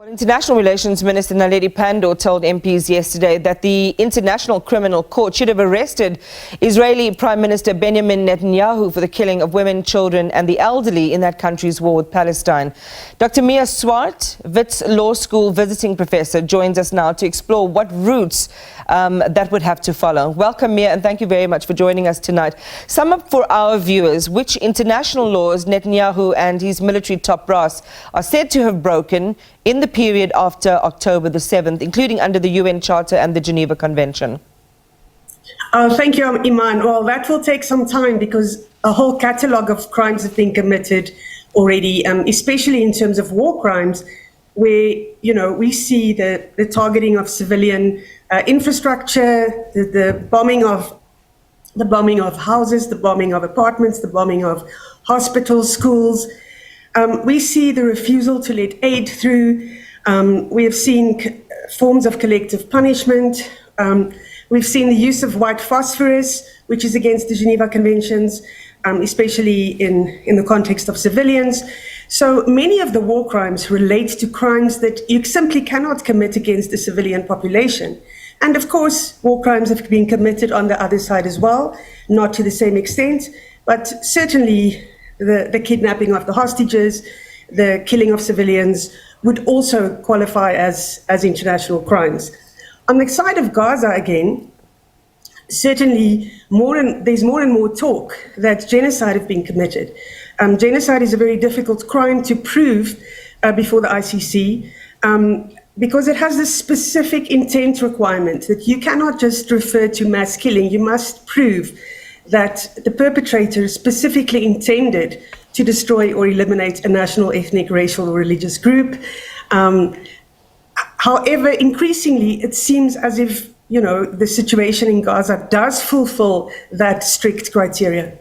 International Relations Minister Naledi Pandor told MPs yesterday that the International Criminal Court should have arrested Israeli Prime Minister Benjamin Netanyahu for the killing of women, children and the elderly in that country's war with Palestine. Dr. Mia Swart, Wits Law School visiting professor, joins us now to explore what routes that would have to follow. Welcome, Mia, and thank you very much for joining us tonight. Sum up for our viewers which international laws Netanyahu and his military top brass are said to have broken in the period after October the 7th, including under the UN Charter and the Geneva Convention. Thank you, Iman. Well, that will take some time because a whole catalogue of crimes have been committed already, especially in terms of war crimes, where, we see the targeting of civilian infrastructure, the bombing of houses, the bombing of apartments, the bombing of hospitals, schools. We see the refusal to let aid through. We have seen forms of collective punishment. We've seen the use of white phosphorus, which is against the Geneva Conventions, especially in the context of civilians. So many of the war crimes relate to crimes that you simply cannot commit against the civilian population. And of course, war crimes have been committed on the other side as well, not to the same extent, but certainly the kidnapping of the hostages, the killing of civilians would also qualify as international crimes. On the side of Gaza, again, certainly there's more and more talk that genocide have been committed. Genocide is a very difficult crime to prove before the ICC because it has this specific intent requirement that you cannot just refer to mass killing. You must prove that the perpetrator specifically intended to destroy or eliminate a national, ethnic, racial, or religious group. However, increasingly, it seems as if, the situation in Gaza does fulfill that strict criteria.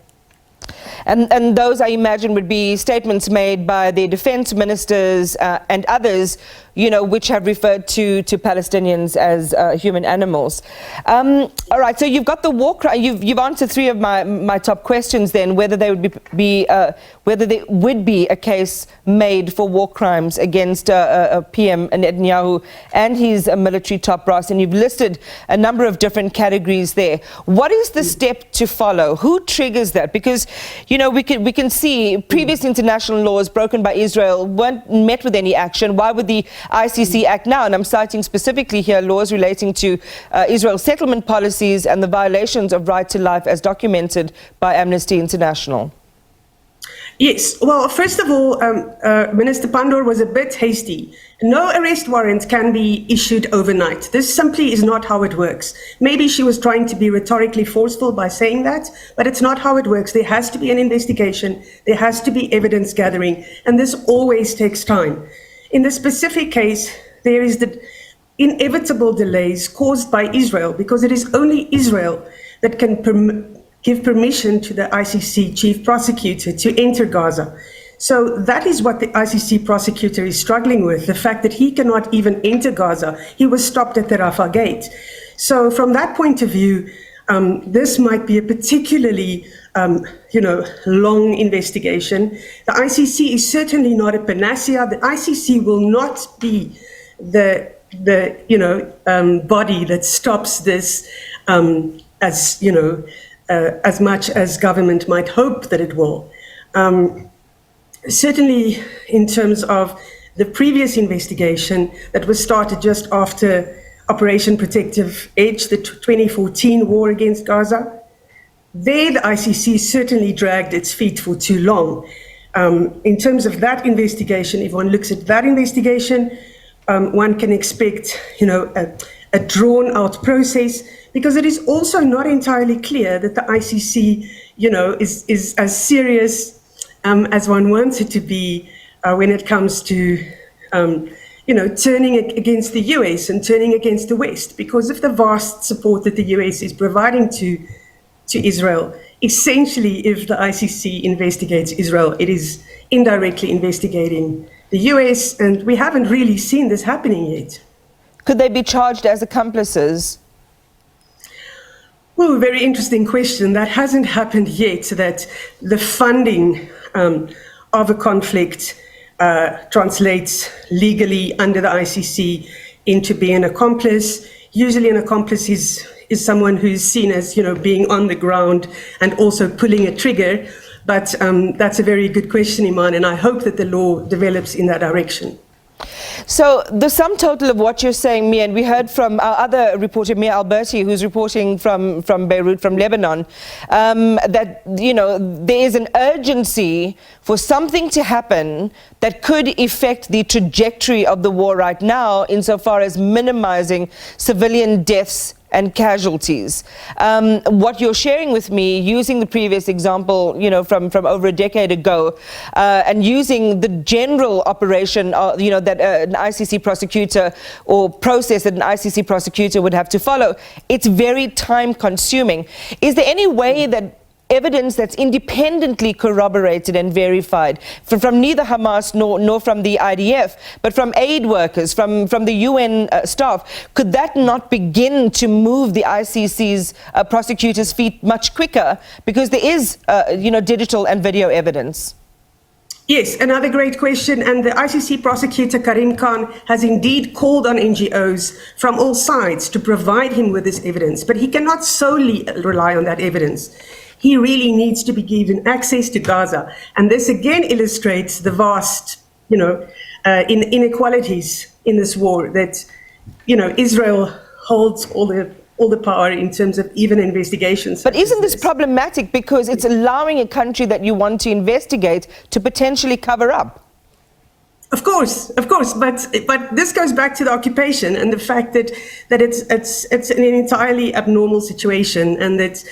And those, I imagine, would be statements made by the defense ministers and others, which have referred to Palestinians as human animals. All right, so you've got the war crime. You've answered three of my top questions. Then whether there would be a case made for war crimes against PM Netanyahu and his military top brass, and you've listed a number of different categories there. What is the step to follow? Who triggers that? Because we can see previous international laws broken by Israel weren't met with any action. Why would the ICC act now? And I'm citing specifically here laws relating to Israel's settlement policies and the violations of right to life as documented by Amnesty International. Yes, well, first of all, Minister Pandor was a bit hasty. No arrest warrant can be issued overnight. This simply is not how it works. Maybe she was trying to be rhetorically forceful by saying that, but it's not how it works. There has to be an investigation. There has to be evidence gathering, and this always takes time. In this specific case, there is the inevitable delays caused by Israel because it is only Israel that can give permission to the ICC chief prosecutor to enter Gaza. So that is what the ICC prosecutor is struggling with, the fact that he cannot even enter Gaza. He was stopped at the Rafah gate. So from that point of view, this might be a particularly long investigation. The ICC is certainly not a panacea. The ICC will not be the body that stops this as much as government might hope that it will. Certainly in terms of the previous investigation that was started just after Operation Protective Edge, the 2014 war against Gaza, there the ICC certainly dragged its feet for too long. In terms of that investigation, if one looks at that investigation, one can expect, a drawn-out process, because it is also not entirely clear that the ICC, is as serious as one wants it to be when it comes to, turning against the US and turning against the West, because of the vast support that the US is providing to Israel. Essentially, if the ICC investigates Israel, it is indirectly investigating the US, and we haven't really seen this happening yet. Could they be charged as accomplices? Well, very interesting question. That hasn't happened yet, that the funding of a conflict translates legally under the ICC into being an accomplice. Usually an accomplice is someone who's seen as, being on the ground and also pulling a trigger. But that's a very good question, Iman, and I hope that the law develops in that direction. So the sum total of what you're saying, Mia, and we heard from our other reporter, Mia Alberti, who's reporting from Beirut, from Lebanon, that, there is an urgency for something to happen that could affect the trajectory of the war right now, insofar as minimizing civilian deaths and casualties. What you're sharing with me, using the previous example, from over a decade ago, and using the general operation, that an ICC prosecutor or process that an ICC prosecutor would have to follow, it's very time consuming. Is there any way that evidence that's independently corroborated and verified from neither Hamas nor from the IDF, but from aid workers, from the UN staff, could that not begin to move the ICC's prosecutors' feet much quicker, because there is, digital and video evidence? Yes, another great question. And the ICC prosecutor, Karim Khan, has indeed called on NGOs from all sides to provide him with this evidence. But he cannot solely rely on that evidence. He really needs to be given access to Gaza. And this again illustrates the vast, inequalities in this war, that, Israel holds all the power in terms of even investigations. But isn't this problematic, because it's allowing a country that you want to investigate to potentially cover up? Of course, but this goes back to the occupation and the fact that it's an entirely abnormal situation, and that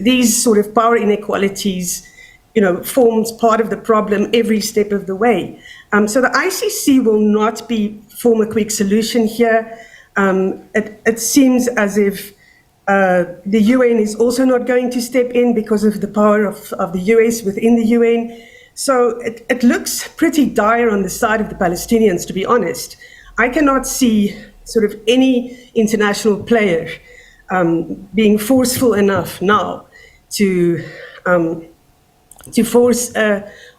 these sort of power inequalities, forms part of the problem every step of the way. So the ICC will not form a quick solution here. It seems as if the UN is also not going to step in because of the power of the US within the UN. So it looks pretty dire on the side of the Palestinians, to be honest. I cannot see sort of any international player being forceful enough now to force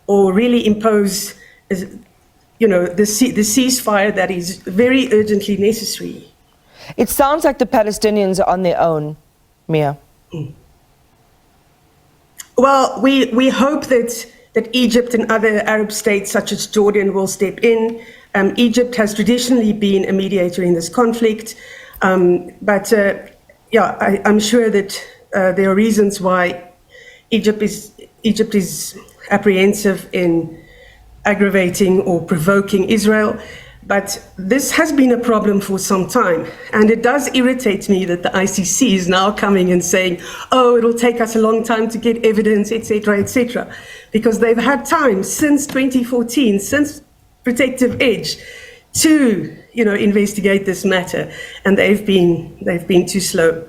or really impose, the ceasefire that is very urgently necessary. It sounds like the Palestinians are on their own, Mia. Well, we hope that Egypt and other Arab states such as Jordan will step in. Egypt has traditionally been a mediator in this conflict, but I'm sure that there are reasons why Egypt is apprehensive in aggravating or provoking Israel. But this has been a problem for some time, and it does irritate me that the ICC is now coming and saying, oh, it'll take us a long time to get evidence, etc., because they've had time since 2014, since Protective Edge, to investigate this matter, and they've been too slow.